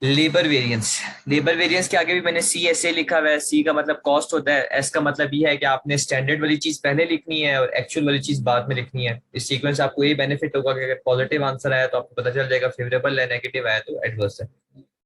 Labour variance. Labour variance के आगे भी मैंने सी एस ए लिखा हुआ है। सी का मतलब कॉस्ट होता है, एस का मतलब ये है कि आपने स्टैंडर्ड वाली चीज पहले लिखनी है और एक्चुअल वाली चीज बाद में लिखनी है। इस सीक्वेंस से आपको ये बेनिफिट होगा कि अगर पॉजिटिव आंसर आया तो आपको पता चल जाएगा फेवरेबल है, नेगेटिव आया तो एडवर्स है।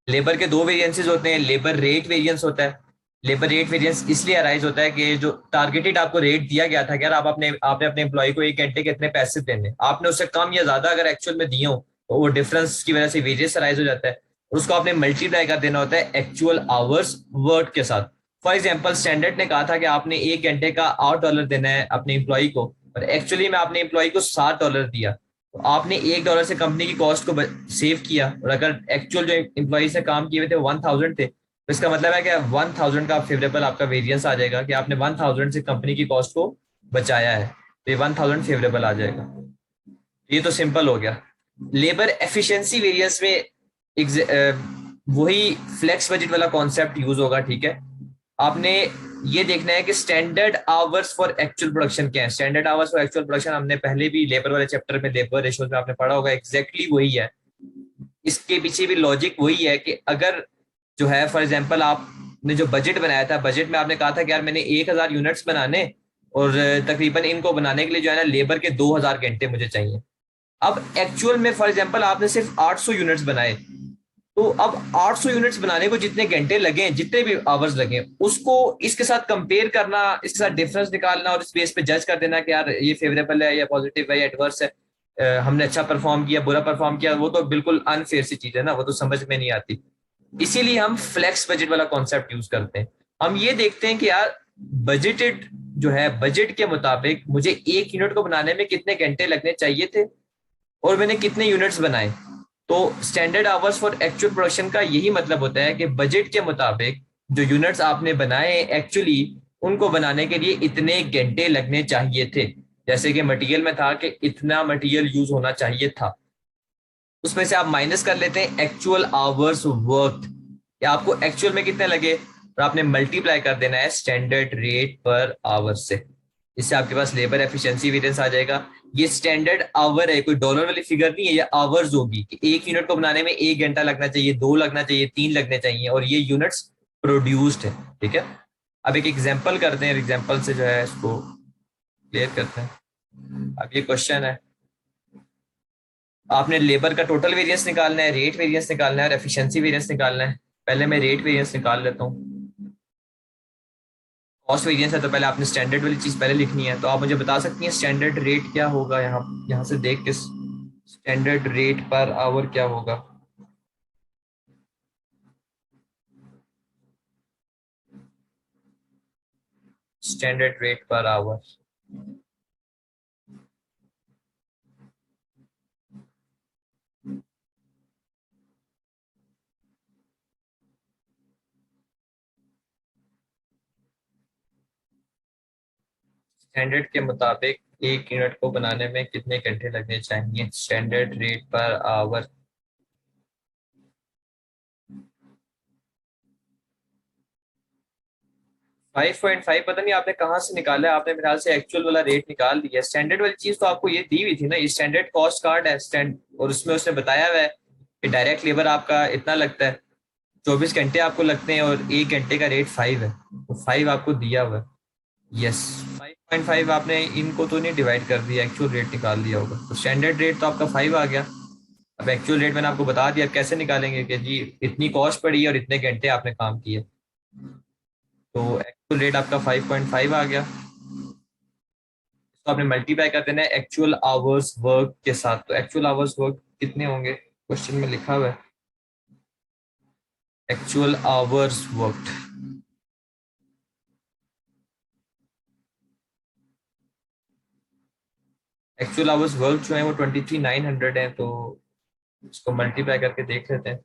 लेबर के दो वेरिएंसेस होते हैं। लेबर रेट वेरिएंस होता है। लेबर रेट वेरिएंस इसलिए अराइज होता है कि जो टारगेटेड आपको रेट दिया गया था कि यार आपने अपने एम्प्लॉय को एक घंटे के इतने पैसे देने, आपने उससे कम या ज्यादा अगर एक्चुअल में दिए हो तो वो डिफरेंस की वजह से वेरियस अराइज हो जाता है। उसको आपने मल्टीप्लाई कर देना होता है एक्चुअल आवर्स वर्क के साथ। फॉर एग्जाम्पल स्टैंडर्ड ने कहा था कि आपने एक घंटे का $8 देना है अपने एम्प्लॉय को, और एक्चुअली में आपने एम्प्लॉय को $7 दिया, तो आपने $1 से कंपनी की कॉस्ट को सेव किया। और अगर एक्चुअल जो एम्प्लॉइज ने काम किए हुए थे 1000 थे, तो इसका मतलब है कि 1000 का फेवरेबल आपका वेरियंस आ जाएगा कि आपने 1000 से कंपनी की कॉस्ट को बचाया है, तो ये 1000 फेवरेबल आ जाएगा। ये तो सिंपल हो गया। लेबर एफिशिएंसी वेरिएंस में वही फ्लेक्स बजट वाला कॉन्सेप्ट यूज होगा, ठीक है। आपने ये देखना है कि standard hours for actual production क्या है। Standard hours for actual production हमने पहले भी लेबर वाले चैप्टर में लेबर रेशियोज में आपने पढ़ा होगा, एग्जैक्टली वही है। इसके पीछे भी लॉजिक वही है कि अगर जो है फॉर एग्जांपल आपने जो बजट बनाया था, बजट में आपने कहा था कि यार मैंने 1000 यूनिट्स बनाने और तकरीबन इनको बनाने के लिए जो है ना लेबर के 2000 घंटे मुझे चाहिए। अब एक्चुअल में फॉर एग्जांपल आपने सिर्फ 800 यूनिट्स बनाए, तो अब 800 यूनिट्स बनाने को जितने घंटे लगे, जितने भी आवर्स लगे, उसको इसके साथ कंपेयर करना, इसके साथ डिफरेंस निकालना और इस बेस पे जज कर देना कि यार ये फेवरेबल है या पॉजिटिव है या एडवर्स है, हमने अच्छा परफॉर्म किया बुरा परफॉर्म किया, वो तो बिल्कुल अनफेयर सी चीज है ना, वो तो समझ में नहीं आती। इसीलिए हम फ्लेक्स बजट वाला कॉन्सेप्ट यूज करते हैं। हम ये देखते हैं कि यार बजटेड जो है, बजट के मुताबिक मुझे एक यूनिट को बनाने में कितने घंटे लगने चाहिए थे और मैंने कितने यूनिट्स बनाए। तो standard hours for actual production का यही मतलब होता है कि बजट के मुताबिक जो यूनिट्स आपने बनाए एक्चुअली, उनको बनाने के लिए इतने घंटे लगने चाहिए थे। जैसे कि मटेरियल में था कि इतना मटेरियल यूज होना चाहिए था, उसमें से आप माइनस कर लेते हैं एक्चुअल आवर्स वर्क, या आपको एक्चुअल में कितने लगे, और आपने मल्टीप्लाई कर देना है स्टैंडर्ड रेट पर आवर से। इससे आपके पास लेबर एफिशिएंसी वेरिएंस आ जाएगा। ये स्टैंडर्ड आवर है, कोई डॉलर वाली फिगर नहीं है, ये आवर्स होगी कि एक यूनिट को बनाने में 1 घंटा लगना चाहिए, 2 लगना चाहिए, 3 लगने चाहिए, और ये यूनिट्स प्रोड्यूस्ड है, ठीक है। अब एक एग्जांपल करते हैं, एग्जांपल से जो है इसको क्लियर करते हैं। अब ये क्वेश्चन है, आपने लेबर का टोटल वेरिएंस निकालना है, रेट वेरिएंस निकालना है और एफिशिएंसी वेरिएंस निकालना है। पहले मैं रेट वेरिएंस निकाल लेता हूँ। कॉस्ट वेरिएंस है तो पहले आपने स्टैंडर्ड वाली चीज पहले लिखनी है। तो आप मुझे बता सकती हैं स्टैंडर्ड रेट क्या होगा, यहाँ यहाँ से देख के स्टैंडर्ड रेट पर आवर क्या होगा। Standard rate per hour, standard के मुताबिक एक यूनिट को बनाने में कितने घंटे लगने चाहिए, स्टैंडर्ड रेट पर आवर। 5.5 पता नहीं आपने कहाँ से निकाला है, आपने मेरे ख्याल से एक्चुअल वाला रेट निकाल दिया। स्टैंडर्ड वाली चीज तो आपको ये दी हुई थी ना, ये स्टैंडर्ड कॉस्ट कार्ड है स्टैंड, और उसमें उसने बताया हुआ है कि डायरेक्ट लेबर आपका इतना लगता है, 24 घंटे आपको लगते हैं और 1 घंटे का रेट 5 है, तो 5 आपको दिया हुआ है। यस, 5.5 आपने इनको तो नहीं डिवाइड कर दिया, एक्चुअल रेट निकाल दिया होगा, तो स्टैंडर्ड रेट तो आपका 5 आ गया। अब एक्चुअल रेट मैंने आपको बता दिया, कैसे निकालेंगे कि जी इतनी कॉस्ट पड़ी है और इतने घंटे आपने काम किए, तो एक्चुअल रेट आपका 5.5 आ गया। तो आपने मल्टीप्लाई कर देना है एक्चुअल आवर्स वर्क के साथ। तो एक्चुअल आवर्स वर्क कितने होंगे, क्वेश्चन में लिखा हुआ है actual hours work. Actual hours work जो है वो 23,900 है, तो इसको मल्टीप्लाई करके देख लेते हैं।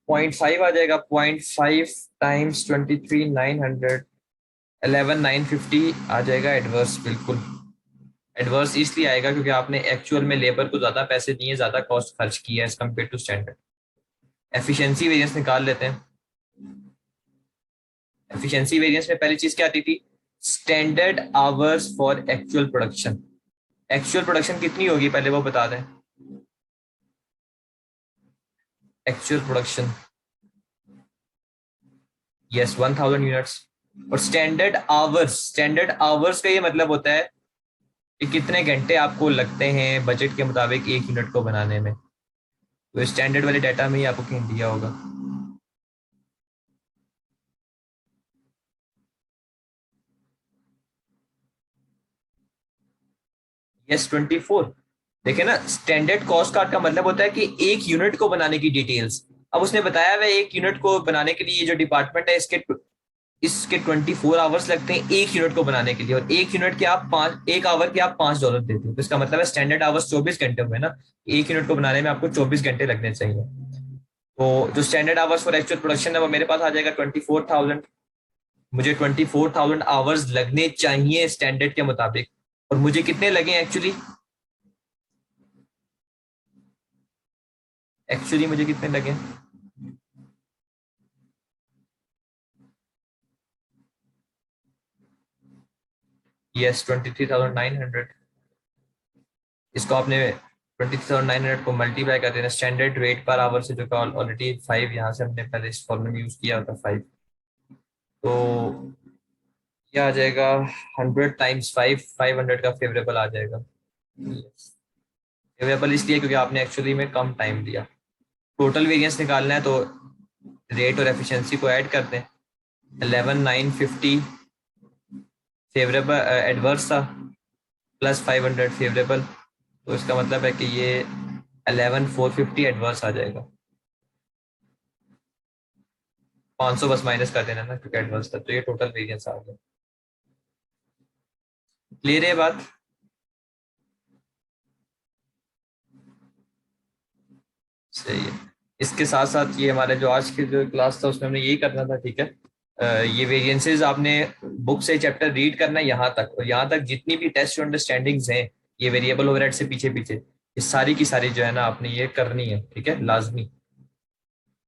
0.5 आ जाएगा, 0.5 टाइम्स 23,900, 11,950 आ जाएगा एडवर्स। बिल्कुल एडवर्स इसलिए आएगा क्योंकि आपने एक्चुअल में लेबर को ज्यादा पैसे दिए, ज्यादा कॉस्ट खर्च किया है as compare to standard. Efficiency variance निकाल लेते हैं। एफिशिएंसी वेरिएंस में पहली चीज क्या आती थी, standard hours for actual production. Actual production कितनी होगी पहले वो बता दें। Actual production, yes 1000 units. और स्टैंडर्ड आवर्स का ये मतलब होता है कि कितने घंटे आपको लगते हैं बजट के मुताबिक एक यूनिट को बनाने में। तो स्टैंडर्ड वाले डाटा में ही आपको कहीं दिया होगा। यस 24। देखिए ना, स्टैंडर्ड कॉस्ट कार्ड का मतलब होता है कि एक यूनिट को बनाने की डिटेल्स। अब उसने बताया हुआ एक यूनिट को बनाने के लिए ये जो डिपार्टमेंट है इसके इसके 24 आवर्स लगते हैं एक यूनिट को बनाने के लिए, और एक यूनिट के आप 5, एक आवर के आप $5 देते हो, तो इसका मतलब है स्टैंडर्ड आवर्स 24 घंटे हुए ना। एक यूनिट को बनाने में आपको 24 घंटे लगने चाहिए। तो जो standard hours for actual production है वो मेरे पास आ जाएगा 24,000। मुझे 24,000 आवर्स लगने चाहिए स्टैंडर्ड के मुताबिक, और मुझे कितने लगे एक्चुअली? एक्चुअली मुझे कितने लगे? यस 23,900। इसको आपने 23,900 को मल्टीप्लाई कर देना स्टैंडर्ड रेट पर आवर से, जो कि ऑलरेडी 5 यहाँ से हमने पहले इस फॉर्मूले में यूज किया होता 5। तो ये आ जाएगा 100 टाइम्स 5, 500 का फेवरेबल आ जाएगा। फेवरेबल इसलिए क्योंकि आपने एक्चुअली में कम टाइम दिया। टोटल वेरिएंस निकालना है तो रेट और एफिशिएंसी को ऐड कर दें। 11,950 फेवरेबल एडवर्स था, प्लस 500 फेवरेबल, तो इसका मतलब है कि ये 11,450 एडवर्स आ जाएगा। 500 बस माइनस कर देना ना क्योंकि एडवर्स था, तो ये टोटल वेरिएंस आ गया। क्लियर है बात? सही है। इसके साथ साथ ये हमारे जो आज की जो क्लास था उसमें हमने यही करना था, ठीक है। ये वेरिएंसेस आपने बुक से चैप्टर रीड करना है यहाँ तक, और यहाँ तक जितनी भी टेस्ट अंडरस्टैंडिंग्स हैं ये वेरिएबल ओवरहेड से पीछे पीछे, ये सारी की सारी जो है ना आपने ये करनी है, ठीक है, लाजमी।